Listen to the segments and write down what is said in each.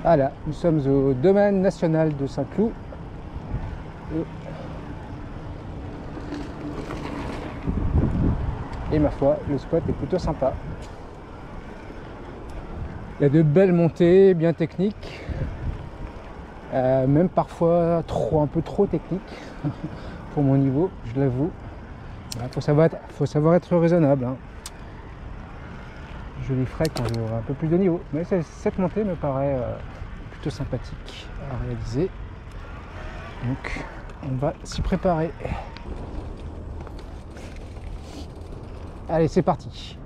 Voilà, nous sommes au domaine national de Saint-Cloud. Et ma foi, le spot est plutôt sympa. Il y a de belles montées, bien techniques. Même parfois un peu trop techniques pour mon niveau, je l'avoue. Il faut savoir être raisonnable, hein. Je les ferai quand j'aurai un peu plus de niveau. Mais cette montée me paraît plutôt sympathique à réaliser. Donc on va s'y préparer. Allez, c'est parti.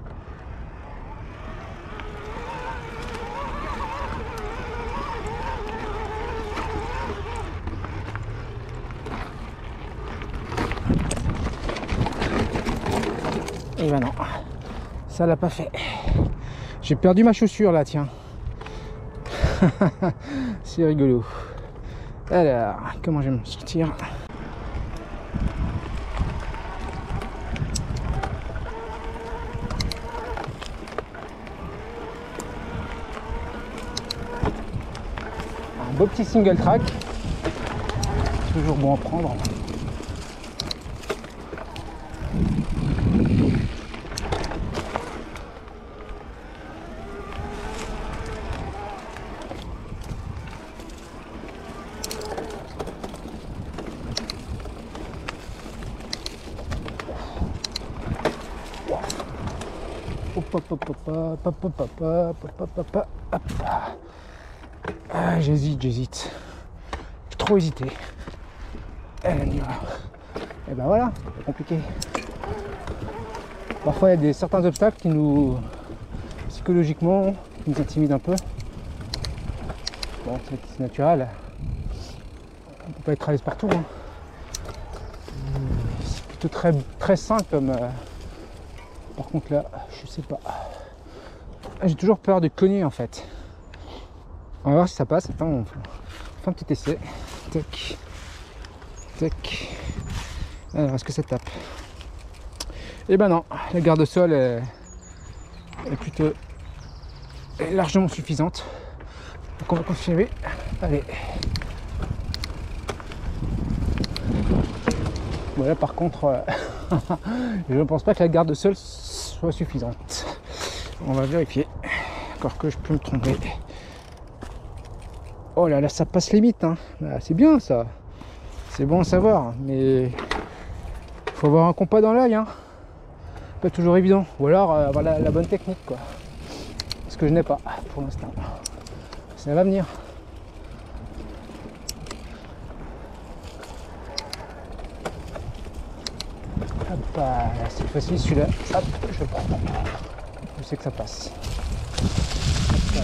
Et ben non, ça l'a pas fait. J'ai perdu ma chaussure là, tiens. C'est rigolo. Alors, comment je vais me sortir? Un beau petit single track. Toujours bon à prendre. Ah, j'hésite. J'ai trop hésité. Et ben voilà, c'est compliqué. Parfois il y a certains obstacles qui nous, psychologiquement, qui nous intimident un peu. Bon, c'est naturel. On peut pas être à l'aise partout, hein. C'est plutôt très sain comme... Par contre là, je sais pas. J'ai toujours peur de cogner en fait. On va voir si ça passe. Attends, on fait un petit essai. Tac. Tac. Alors, est-ce que ça tape? Eh ben non, la garde-sol est plutôt largement suffisante. Donc on va continuer. Allez. Voilà, par contre, je ne pense pas que la garde-sol soit suffisante. On va vérifier. Encore que je peux me tromper. Oh là là, ça passe limite, hein. Ah, c'est bien ça. C'est bon à savoir, mais il faut avoir un compas dans l'œil, hein. Pas toujours évident. Ou alors avoir la bonne technique, quoi. Ce que je n'ai pas pour l'instant. Ça va venir. Hop, cette fois-ci, celui-là, hop, je prends. Je sais que ça passe. Hop,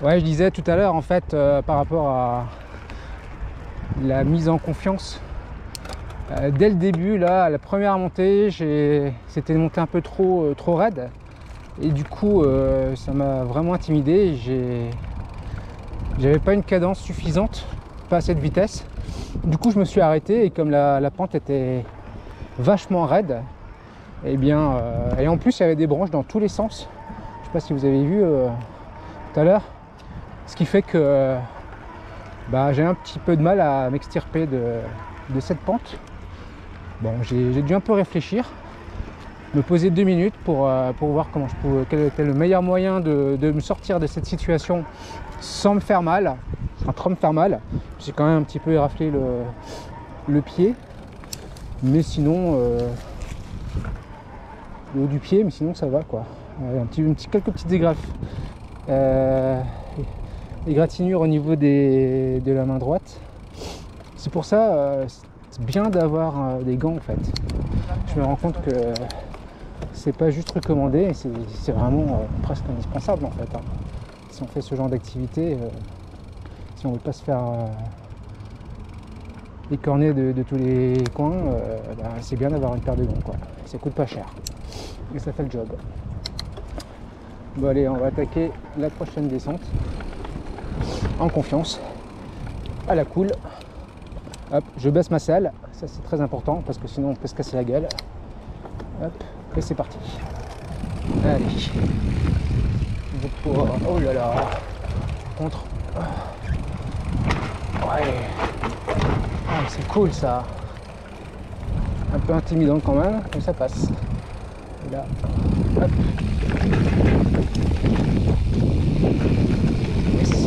ouais, je disais tout à l'heure, en fait, par rapport à la mise en confiance, dès le début, là, à la première montée, c'était une montée un peu trop raide. Et du coup, ça m'a vraiment intimidé. J'avais pas une cadence suffisante, pas assez de vitesse. Du coup, je me suis arrêté et comme la pente était vachement raide, et bien, et en plus, il y avait des branches dans tous les sens. Je sais pas si vous avez vu tout à l'heure. Ce qui fait que j'ai un petit peu de mal à m'extirper de cette pente. Bon, j'ai dû un peu réfléchir, me poser 2 minutes pour voir quel était le meilleur moyen de me sortir de cette situation sans me faire mal, sans trop me faire mal. J'ai quand même un petit peu éraflé le pied, mais sinon le haut du pied, mais sinon ça va quoi. Quelques petites égratignures au niveau de la main droite. C'est pour ça c'est bien d'avoir des gants en fait. Je me rends compte que c'est pas juste recommandé, c'est vraiment presque indispensable en fait, hein. Si on fait ce genre d'activité, si on veut pas se faire écorner de tous les coins, c'est bien d'avoir une paire de gants quoi. Ça coûte pas cher et ça fait le job. Bon allez, on va attaquer la prochaine descente en confiance, à la cool. Hop, je baisse ma selle, Ça c'est très important parce que sinon on peut se casser la gueule. Hop, et c'est parti. Allez. Oh là là. Contre. Ouais. Ah, c'est cool ça. Un peu intimidant quand même, mais ça passe. Et là, hop. Yes.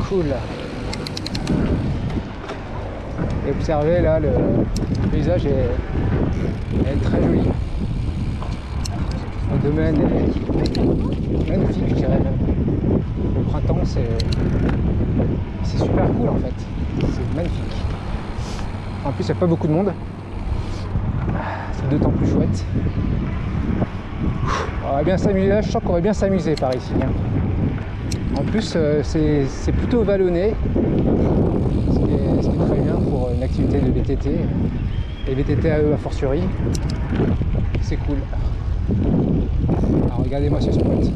Cool. Et observez là, le paysage est très joli. Le domaine est magnifique, je dirais même. Le printemps, c'est super cool en fait. C'est magnifique. En plus, il n'y a pas beaucoup de monde. C'est d'autant plus chouette. On va bien s'amuser là, je sens qu'on va bien s'amuser par ici. Hein. En plus, c'est plutôt vallonné, ce qui est très bien pour une activité de VTT. Et VTT à eux, a fortiori, c'est cool. Alors regardez-moi ce spot.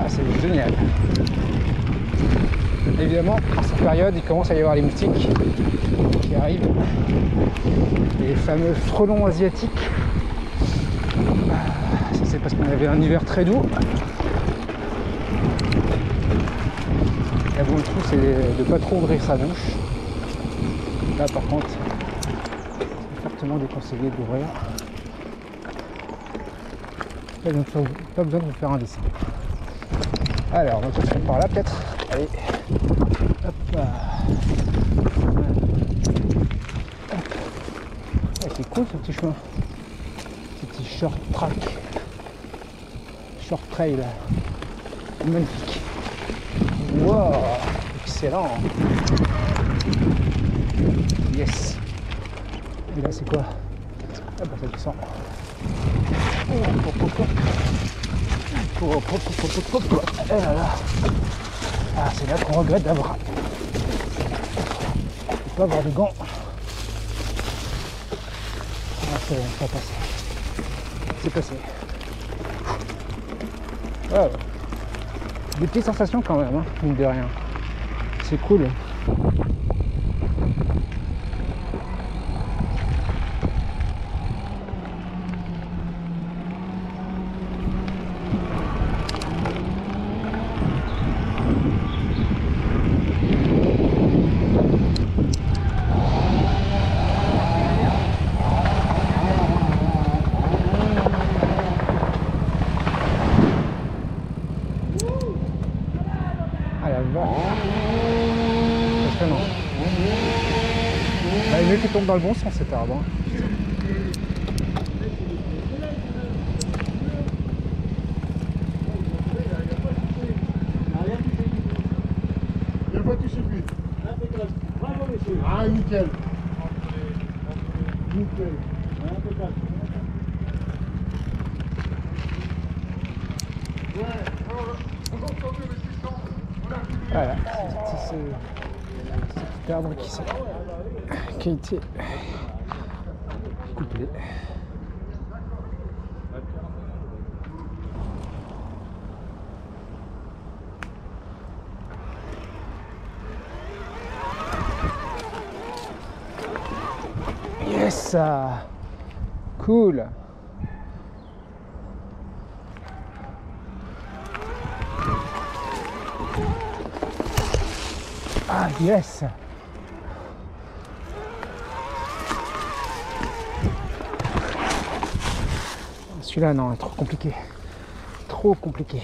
C'est génial. Évidemment, en cette période, il commence à y avoir les moustiques qui arrivent. Les fameux frelons asiatiques. Ça c'est parce qu'on avait un hiver très doux. La bonne chose, c'est de ne pas trop ouvrir sa bouche. Là par contre, c'est fortement déconseillé d'ouvrir. Pas besoin de vous faire un dessin. Alors, on va continuer par là peut-être. Allez. Hop là. Ouais, c'est cool ce petit chemin. Ce petit short track. Short trail. Magnifique. Wow, excellent. Yes. Et là c'est quoi? Ah bah ça descend. Et là là. Ah, c'est là qu'on regrette d'avoir. Il faut pas avoir de gants. Ah, c'est bon, ça passe. C'est passé. Wow. Des petites sensations quand même, hein, mine de rien. C'est cool. Il est mieux qu'il tombe dans le bon sens cet arbre. Il n'a pas touché lui. Ah, nickel. Voilà, c'est cet arbre qui a été coupé. Yes, cool. Ah yes. Celui-là non, trop compliqué. Trop compliqué.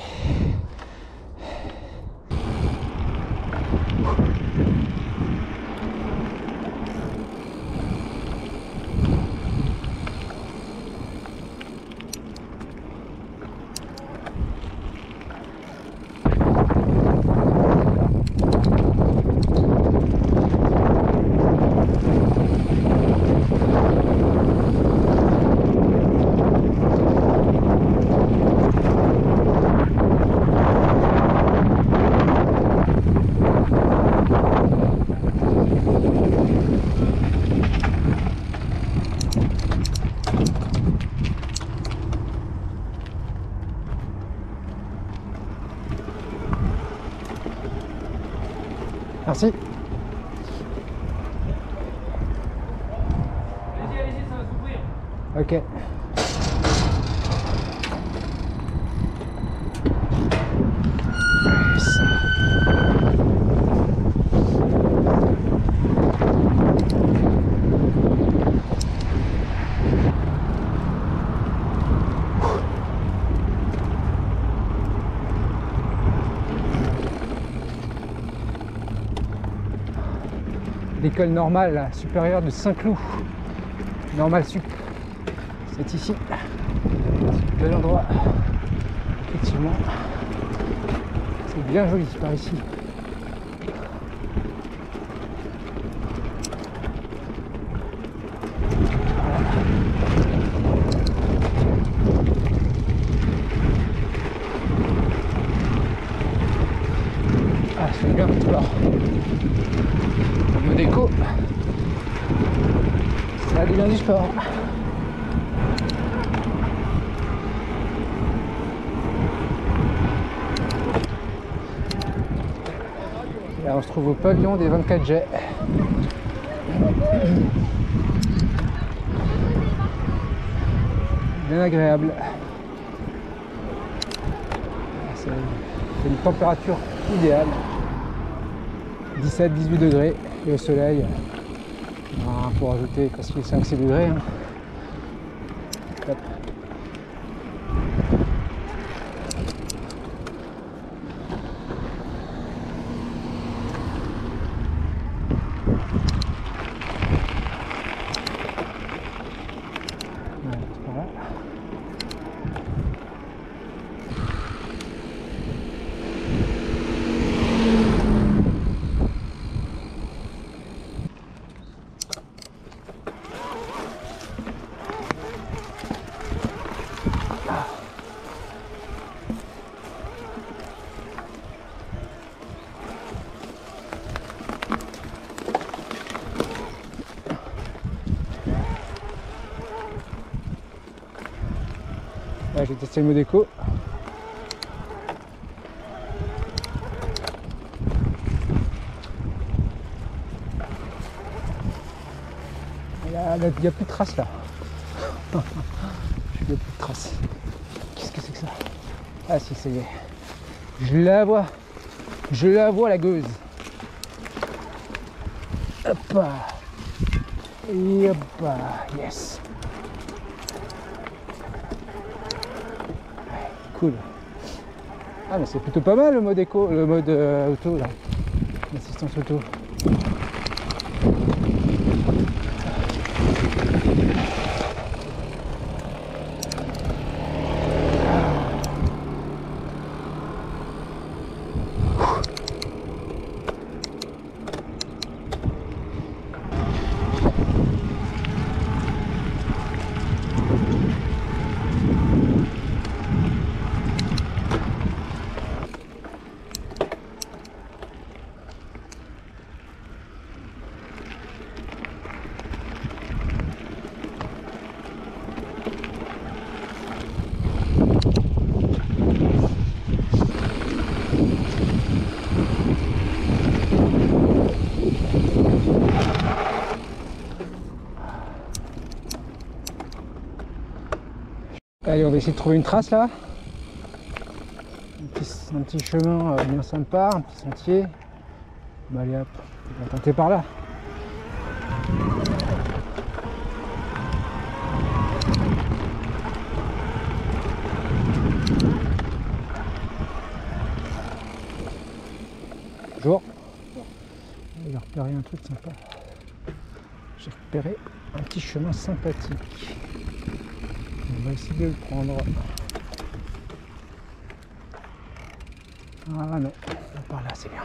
Merci. Allez-y, ça va s'ouvrir. Ok. L'école normale supérieure de Saint-Cloud, normal sup, c'est ici, c'est bel endroit, effectivement, c'est bien joli par ici. Ah, c'est bien, alors. Le déco, ça devient du sport. Et là, on se trouve au pavillon des 24 jets. Bien agréable. C'est une température idéale. 17-18 degrés et au soleil, pour rajouter presque 5-6 degrés. Hein. Hop. Voilà, c'est par là. Là, j'ai testé le Modeco. Il n'y a plus de traces là. Il n'y a plus de traces. Qu'est-ce que c'est que ça? Ah si, ça y est. Je la vois. Je la vois, la gueuse. Hop. Et hop. Yes. Cool. Ah mais c'est plutôt pas mal le mode éco, le mode auto là. L'assistance auto. Allez, on va essayer de trouver une trace là. Un petit chemin bien sympa, un petit sentier. Bah, allez hop, on va tenter par là. Bonjour. J'ai repéré un truc sympa. J'ai repéré un petit chemin sympathique. On va essayer de le prendre. Ah non, par là c'est bien.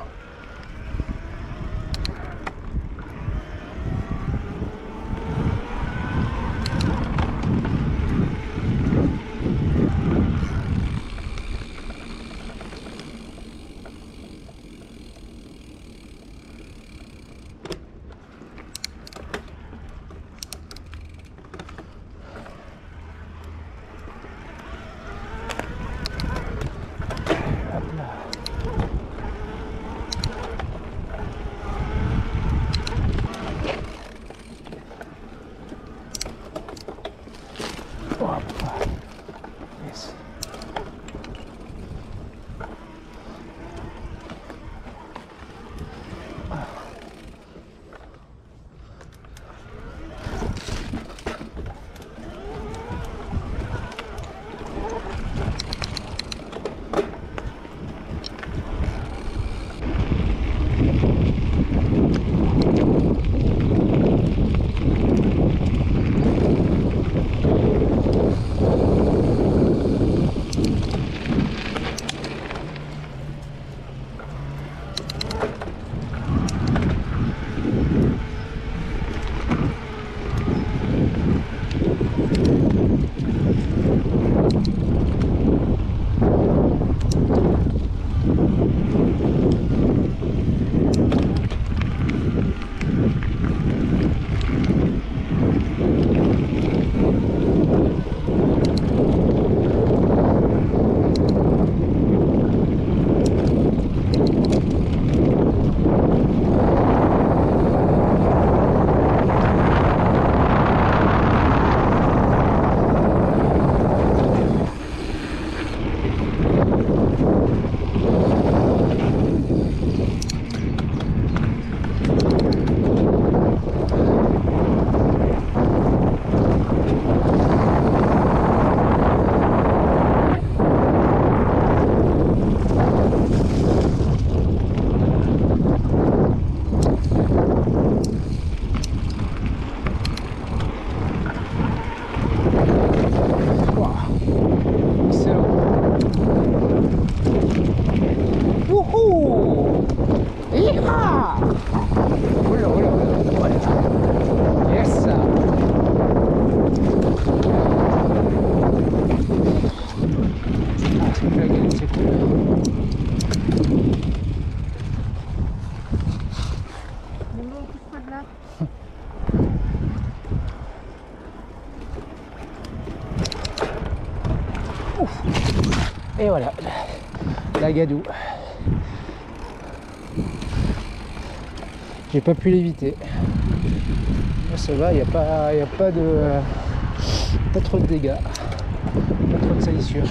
Yes. Et voilà, la gadoue. J'ai pas pu l'éviter. Ça va, il n'y a pas trop de dégâts, pas trop de salissures.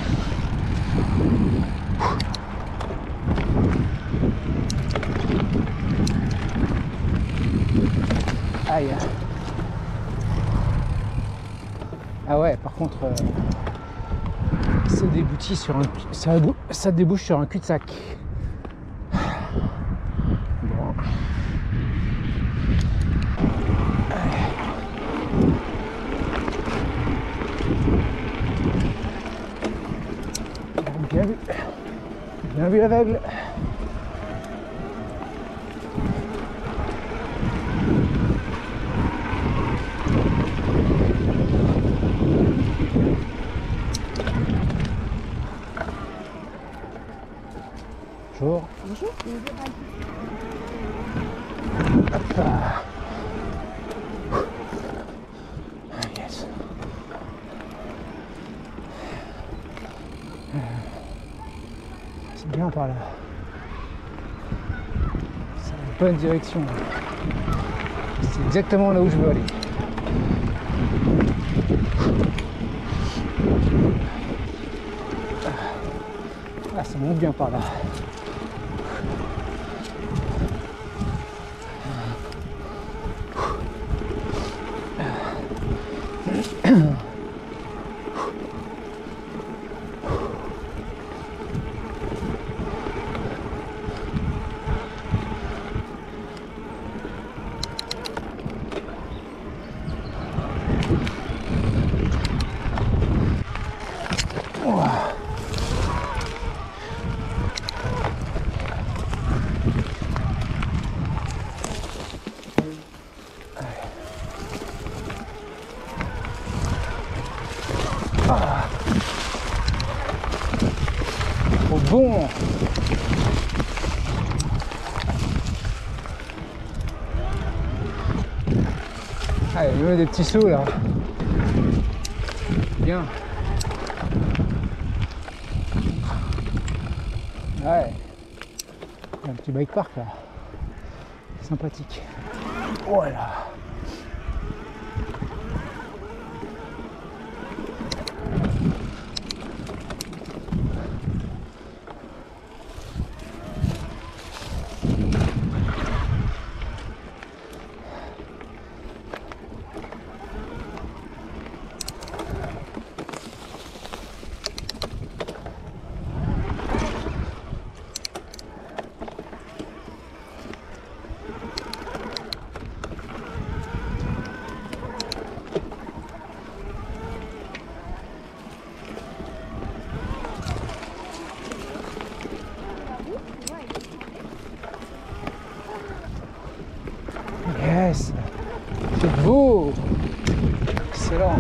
Aïe. Ah ouais, par contre, ça déboutit sur un, ça débouche sur un cul-de-sac. Bon. Bien vu l'aveugle. Bonjour. Bonjour. Hop là. Yes. C'est bien par là. C'est la bonne direction. C'est exactement là où je veux aller. Ah, ça monte bien par là. Trop bon. Allez, il y a des petits sauts là. Bien. Ouais. Il y a un petit bike park là. Sympathique. Voilà. Yes, c'est beau, excellent.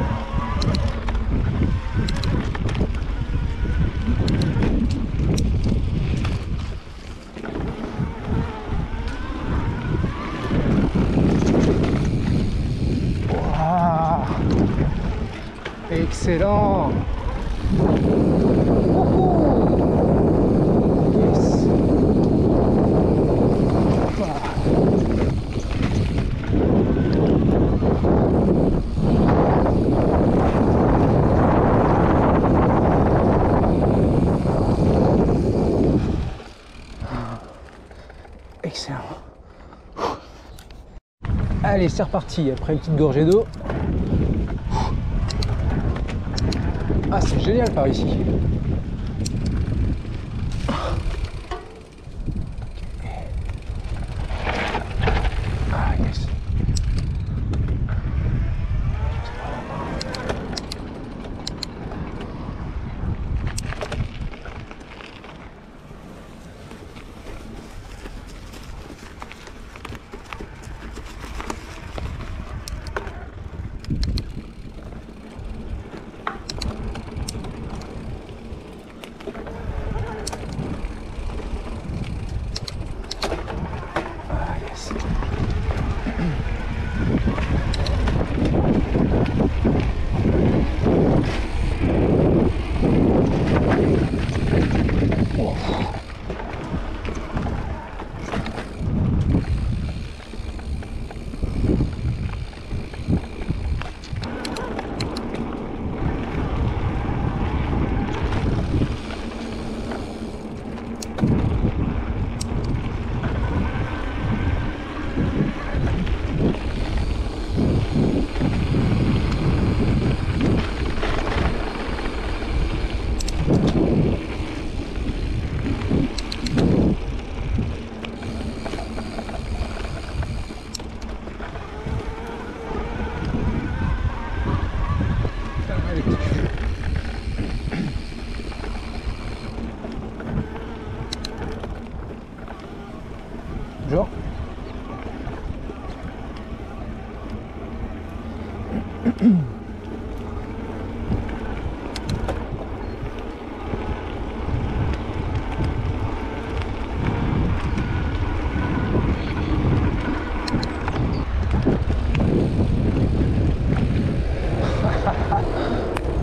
Wow. Excellent. Yes. Wow. Excellent. Allez, c'est reparti après une petite gorgée d'eau. Ah, c'est génial par ici. Ah, yes. Genre.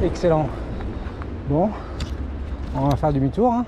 Excellent. Bon, on va faire demi-tour, hein.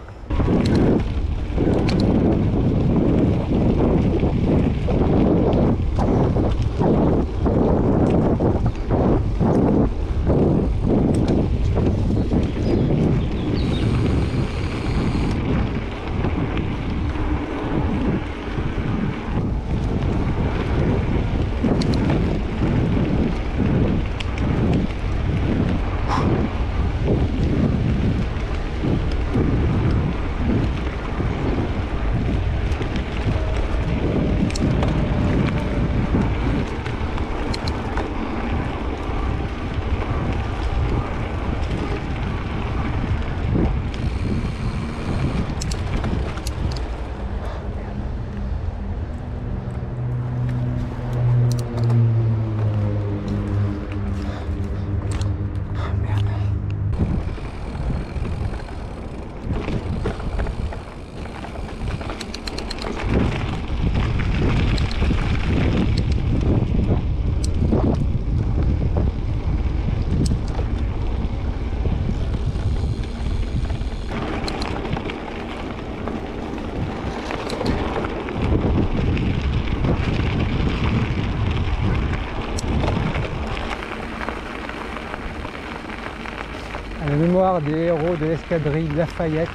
mémoire des héros de l'escadrille Lafayette,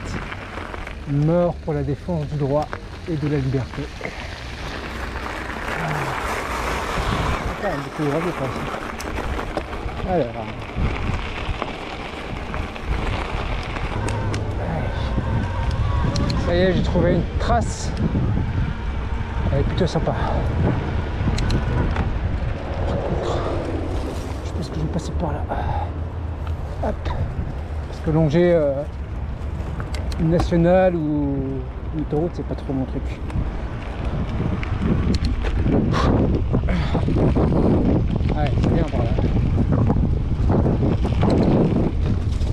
morts pour la défense du droit et de la liberté. Ah, beaucoup de gravier par ici. Alors. Ça y est, j'ai trouvé une trace. Elle est plutôt sympa. Je pense que je vais passer par là. Hop. Parce que longer une nationale ou une autoroute, c'est pas trop mon truc. Ouais, c'est bien par là.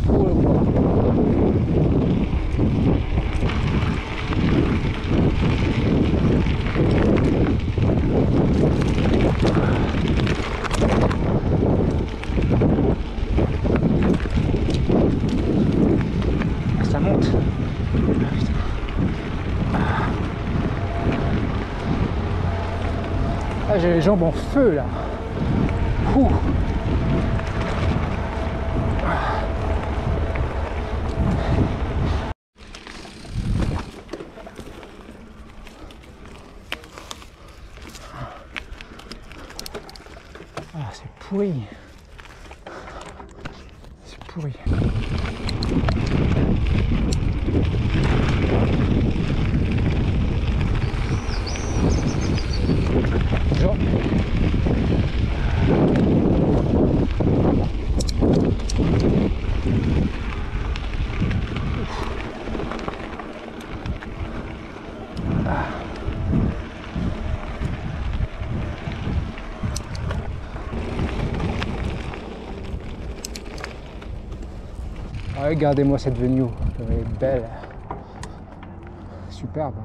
Oh, le bois. Ça monte. Ah, j'ai les jambes en feu là. Ouh. Ah, c'est pourri. C'est pourri. Genre. Regardez-moi cette venue, elle est belle, superbe.